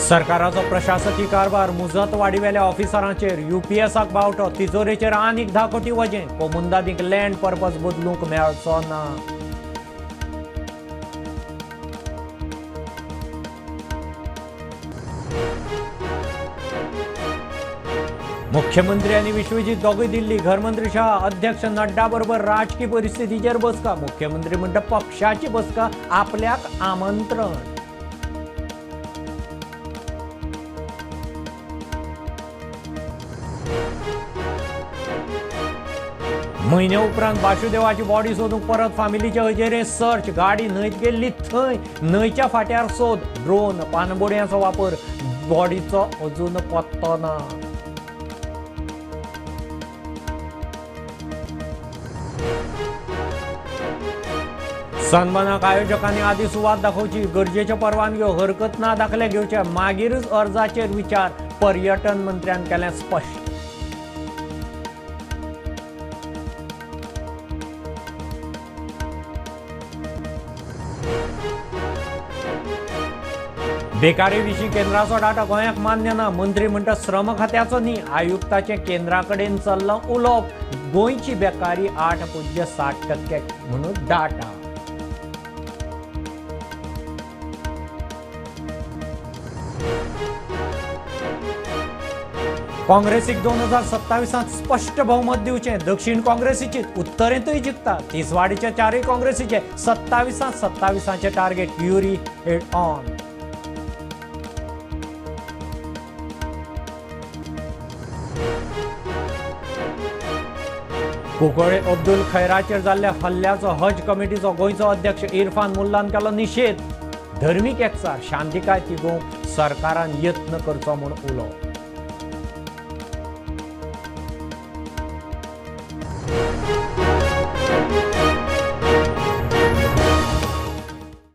सरकाराचो प्रशासकीय कारभार मुजत वाडीवेल्या ऑफिसरांचेर UPSक बावटो तिजोरेचेर आनीक 10 कोटी वजें कोमुंदादीक लँड पर्पज बदलूंक मेळचो ना. मुख्यमंत्री आणि विश्वजीत दोगूय दिल्ली घरमंत्री शाह अध्यक्ष नड्डा बरोबर राजकीय परिस्थितीचेर बसका. मुख्यमंत्री म्हणटा पक्षाची बसका आपल्याक आमंत्रण. म्हयने उपरांत वासुदेवाची बॉडी सोदूंक परत फामिलीच्या हजेरे सर्च. गाडी न्हंयत गेल्ली थंय न्हंयच्या फाट्यार सोद. ड्रोन पानबोड्यांचो वापर. बॉडीचो अजून पत्तो ना. सन्मानाक आयोजकांनी आदी सुवात दाखोवची. गरजेच्यो परवानग्यो हरकत ना दाखले घेवचे मागीरच अर्जाचेर विचार. पर्यटन मंत्र्यान केलें स्पश्ट. बेकारी विशीं केंद्राचो डाटा गोंयाक मान्य ना. मंत्री म्हणटा श्रम खात्याचो न्ही आयुक्ताचें केंद्रा कडेन चल्लां उलोवप. गोंयची बेकारी 8.7% म्हणून डाटा. काँग्रेसीक 2027 स्पष्ट बहुमत दिवचें. दक्षिण काँग्रेसीची उत्तरेंतूय जिखता. तिसवाडीच्या 4 काँग्रेसीचे 27 target. Yuri head on. Cuncolim Abdul खैराचेर जाल्ल्या हल्ल्याचो हज कमिटीचो गोंयचो अध्यक्ष इरफान मुल्लान केलो निशेध. धर्मीक एकचार शांतिकाय तिगोवंक सरकारान यत्न करचो म्हूण उलो.